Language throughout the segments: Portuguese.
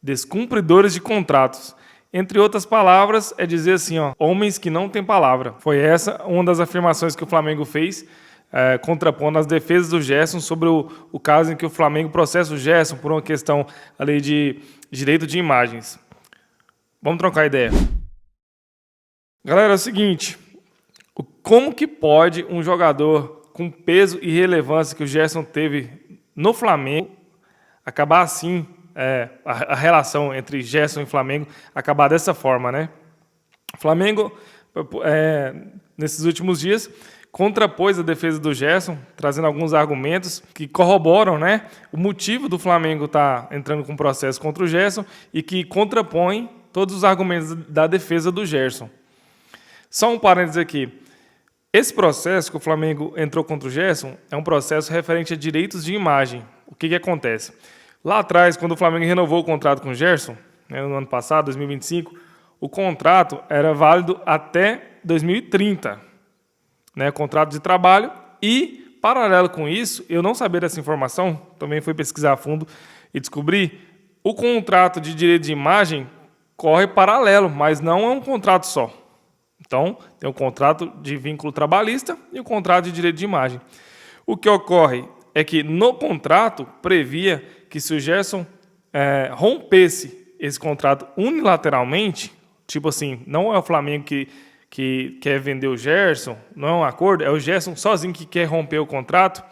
descumpridores de contratos. Entre outras palavras, é dizer assim, ó, homens que não têm palavra. Foi essa uma das afirmações que o Flamengo fez, contrapondo as defesas do Gerson sobre o caso em que o Flamengo processa o Gerson por uma questão ali de direito de imagens. Vamos trocar ideia. Galera, é o seguinte, como que pode um jogador com peso e relevância que o Gerson teve no Flamengo acabar assim, a relação entre Gerson e Flamengo acabar dessa forma, né? O Flamengo, nesses últimos dias, contrapôs a defesa do Gerson, trazendo alguns argumentos que corroboram, né, o motivo do Flamengo estar entrando com processo contra o Gerson e que contrapõem todos os argumentos da defesa do Gerson. Só um parênteses aqui. Esse processo que o Flamengo entrou contra o Gerson é um processo referente a direitos de imagem. O que acontece? Lá atrás, quando o Flamengo renovou o contrato com o Gerson, né, no ano passado, 2025, o contrato era válido até 2030, né, contrato de trabalho. E, paralelo com isso, eu não sabia dessa informação, também fui pesquisar a fundo e descobri, o contrato de direito de imagem corre paralelo, mas não é um contrato só. Então, tem o contrato de vínculo trabalhista e o contrato de direito de imagem. O que ocorre é que no contrato previa que se o Gerson rompesse esse contrato unilateralmente, tipo assim, não é o Flamengo que quer vender o Gerson, não é um acordo, é o Gerson sozinho que quer romper o contrato,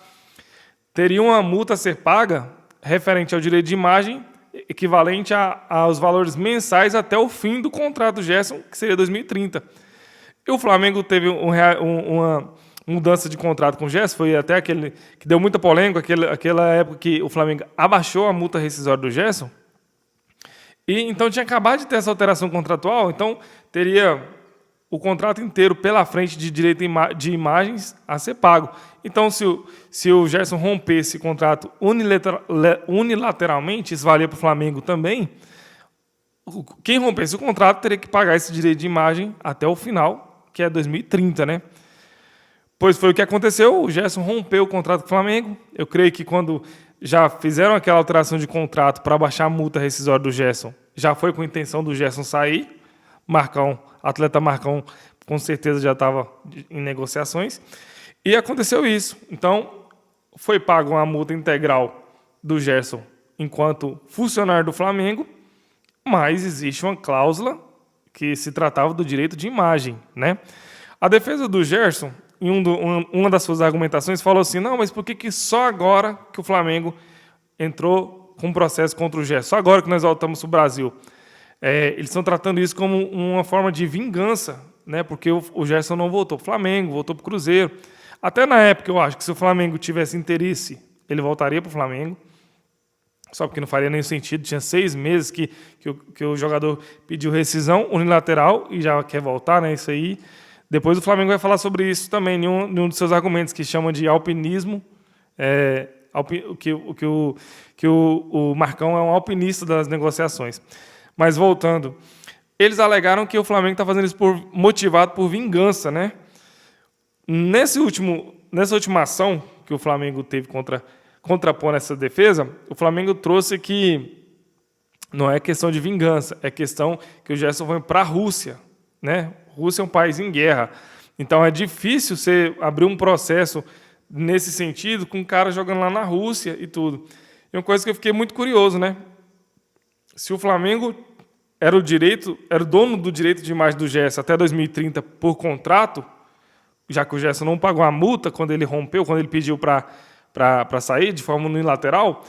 teria uma multa a ser paga referente ao direito de imagem equivalente aos valores mensais até o fim do contrato do Gerson, que seria 2030. E o Flamengo teve uma mudança de contrato com o Gerson, foi até aquele que deu muita polêmica, aquela época que o Flamengo abaixou a multa rescisória do Gerson. E então tinha acabado de ter essa alteração contratual, então teria o contrato inteiro pela frente de direito de imagens a ser pago. Então, se o Gerson rompesse esse contrato unilateralmente, isso valia para o Flamengo também, quem rompesse o contrato teria que pagar esse direito de imagem até o final, que é 2030, né? Pois foi o que aconteceu, o Gerson rompeu o contrato com o Flamengo. Eu creio que quando já fizeram aquela alteração de contrato para baixar a multa rescisória do Gerson, já foi com a intenção do Gerson sair. Atleta Marcão, com certeza já estava em negociações. E aconteceu isso. Então, foi pago uma multa integral do Gerson enquanto funcionário do Flamengo, mas existe uma cláusula que se tratava do direito de imagem, né? A defesa do Gerson, em uma das suas argumentações, falou assim, não, mas por que só agora que o Flamengo entrou com um processo contra o Gerson? Só agora que nós voltamos para o Brasil. Eles estão tratando isso como uma forma de vingança, né? Porque o Gerson não voltou para o Flamengo, voltou para o Cruzeiro. Até na época, eu acho que se o Flamengo tivesse interesse, ele voltaria para o Flamengo. Só porque não faria nenhum sentido. Tinha 6 meses que o jogador pediu rescisão unilateral e já quer voltar, né? Isso aí. Depois o Flamengo vai falar sobre isso também, em um dos seus argumentos, que chama de alpinismo. O Marcão é um alpinista das negociações. Mas voltando, eles alegaram que o Flamengo está fazendo isso motivado por vingança, né? Nessa última ação que o Flamengo teve contrapondo essa defesa, o Flamengo trouxe que não é questão de vingança, é questão que o Gerson foi para a Rússia, né? Rússia é um país em guerra, então é difícil você abrir um processo nesse sentido com um cara jogando lá na Rússia e tudo. E uma coisa que eu fiquei muito curioso, né? Se o Flamengo era o dono do direito de imagem do Gerson até 2030 por contrato, já que o Gerson não pagou a multa quando ele rompeu, quando ele pediu para sair de forma unilateral,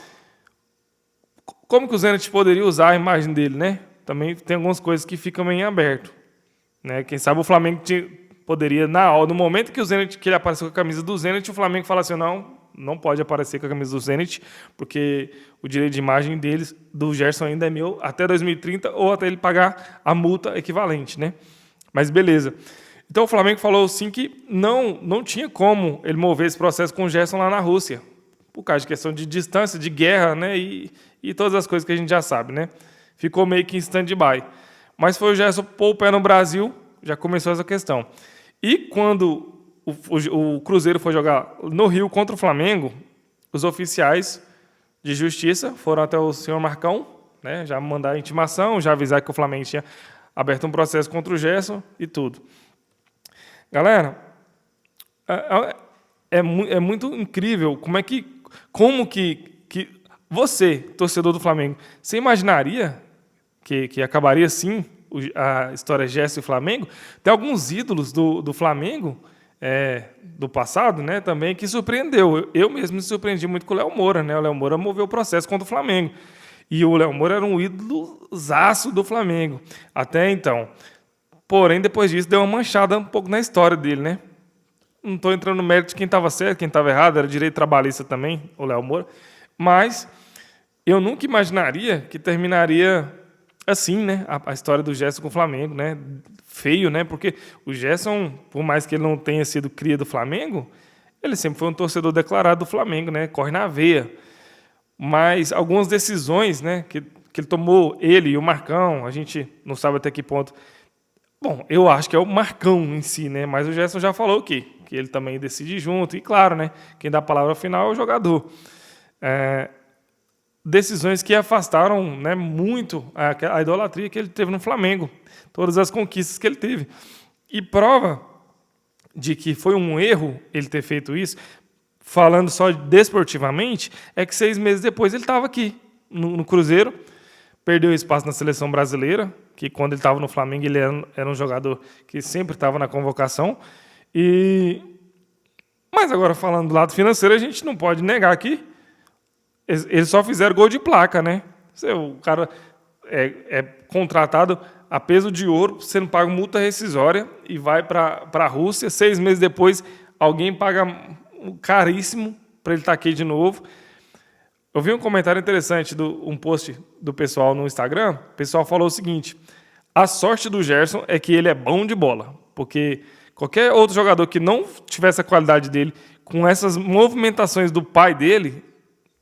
como que o Zenit poderia usar a imagem dele, né? Também tem algumas coisas que ficam meio em aberto, né? Quem sabe o Flamengo poderia, no momento que ele apareceu com a camisa do Zenit, o Flamengo fala assim, não pode aparecer com a camisa do Zenit, porque o direito de imagem do Gerson ainda é meu até 2030 ou até ele pagar a multa equivalente, né? Mas beleza. Então o Flamengo falou sim que não tinha como ele mover esse processo com o Gerson lá na Rússia, por causa de questão de distância, de guerra, né? E todas as coisas que a gente já sabe, né? Ficou meio que em stand-by. Mas foi o Gerson pôr o pé no Brasil, já começou essa questão. E quando o Cruzeiro foi jogar no Rio contra o Flamengo, os oficiais de justiça foram até o senhor Marcão, né? Já mandar a intimação, já avisar que o Flamengo tinha aberto um processo contra o Gerson e tudo. Galera, é muito incrível como que você, torcedor do Flamengo, você imaginaria que acabaria assim a história Gerson e Flamengo? Tem alguns ídolos do Flamengo do passado, né, também, que surpreendeu. Eu mesmo me surpreendi muito com o Léo Moura, né? O Léo Moura moveu o processo contra o Flamengo. E o Léo Moura era um ídolozaço do Flamengo. Até então. Porém, depois disso, deu uma manchada um pouco na história dele, né? Não estou entrando no mérito de quem estava certo, quem estava errado, era direito trabalhista também, o Léo Moura. Mas eu nunca imaginaria que terminaria assim, né? A história do Gerson com o Flamengo, né? Feio, né? Porque o Gerson, por mais que ele não tenha sido cria do Flamengo, ele sempre foi um torcedor declarado do Flamengo, né? Corre na veia. Mas algumas decisões, né, que ele tomou, ele e o Marcão, a gente não sabe até que ponto. Bom, eu acho que é o Marcão em si, né? Mas o Gerson já falou que ele também decide junto. E claro, né? Quem dá a palavra final é o jogador. Decisões que afastaram, né, muito a idolatria que ele teve no Flamengo. Todas as conquistas que ele teve. E prova de que foi um erro ele ter feito isso, falando só desportivamente, é que 6 meses depois ele estava aqui, no Cruzeiro, perdeu espaço na seleção brasileira, que quando ele estava no Flamengo ele era um jogador que sempre estava na convocação. Mas agora, falando do lado financeiro, a gente não pode negar que eles só fizeram gol de placa, né? O cara é contratado a peso de ouro, sendo pago multa rescisória e vai para a Rússia. 6 meses depois, alguém paga caríssimo para ele estar aqui de novo. Eu vi um comentário interessante, um post do pessoal no Instagram. O pessoal falou o seguinte: a sorte do Gerson é que ele é bom de bola, porque qualquer outro jogador que não tivesse a qualidade dele, com essas movimentações do pai dele,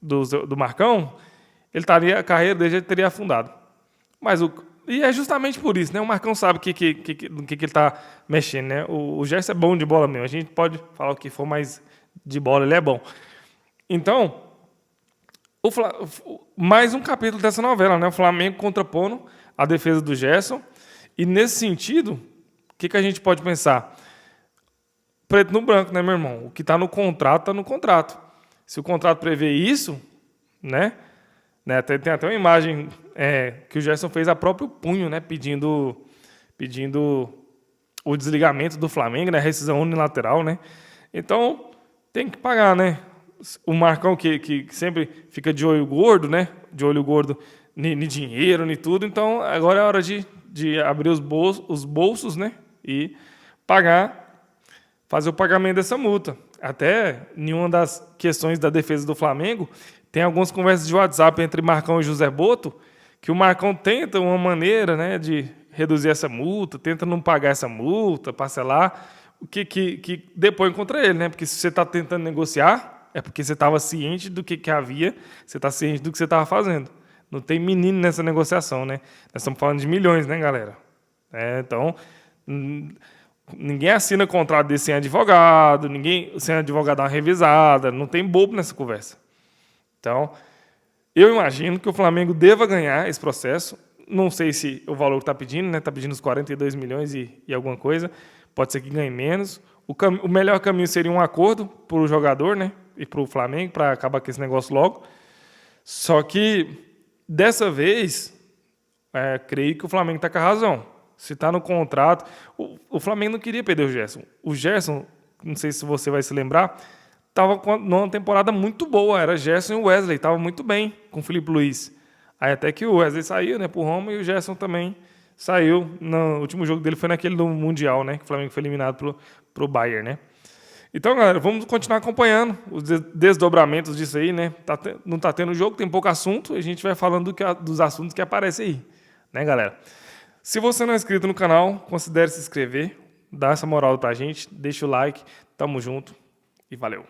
do Marcão, a carreira dele já teria afundado. E é justamente por isso, né? O Marcão sabe no que ele está mexendo, né? O Gerson é bom de bola mesmo. A gente pode falar o que for, mas de bola ele é bom. Então, mais um capítulo dessa novela, né? O Flamengo contrapondo a defesa do Gerson. E nesse sentido, o que a gente pode pensar? Preto no branco, né, meu irmão? O que está no contrato, está no contrato. Se o contrato prevê isso, né? Tem até uma imagem que o Gerson fez a próprio punho, né? Pedindo o desligamento do Flamengo, né? Rescisão unilateral, né? Então, tem que pagar, né? O Marcão, que sempre fica de olho gordo, né? De olho gordo em dinheiro, em tudo. Então, agora é hora de abrir os bolsos, né? E fazer o pagamento dessa multa. Até em uma das questões da defesa do Flamengo, tem algumas conversas de WhatsApp entre Marcão e José Boto, que o Marcão tenta uma maneira, né, de reduzir essa multa, tenta não pagar essa multa, parcelar, o que depõe contra ele, né? Porque se você está tentando negociar, é porque você estava ciente do que havia, você está ciente do que você estava fazendo. Não tem menino nessa negociação, né? Nós estamos falando de milhões, né, galera? Então, ninguém assina contrato desse sem advogado, sem advogado dar uma revisada, não tem bobo nessa conversa. Então, eu imagino que o Flamengo deva ganhar esse processo. Não sei se o valor que está pedindo, né? Está pedindo uns 42 milhões e alguma coisa. Pode ser que ganhe menos. O melhor caminho seria um acordo para o jogador, né? E para o Flamengo, para acabar com esse negócio logo. Só que, dessa vez, creio que o Flamengo está com a razão. Se está no contrato... O Flamengo não queria perder o Gerson. O Gerson, não sei se você vai se lembrar, estava numa temporada muito boa. Era Gerson e o Wesley. Estava muito bem com o Felipe Luiz. Aí até que o Wesley saiu, né, para o Roma, e o Gerson também saiu. No último jogo dele foi naquele do Mundial, né, que o Flamengo foi eliminado pro Bayern, né. Então, galera, vamos continuar acompanhando os desdobramentos disso aí, né. Não está tendo jogo, tem pouco assunto, e a gente vai falando dos assuntos que aparecem aí, né, galera. Se você não é inscrito no canal, considere se inscrever, dá essa moral pra gente, deixa o like, tamo junto e valeu.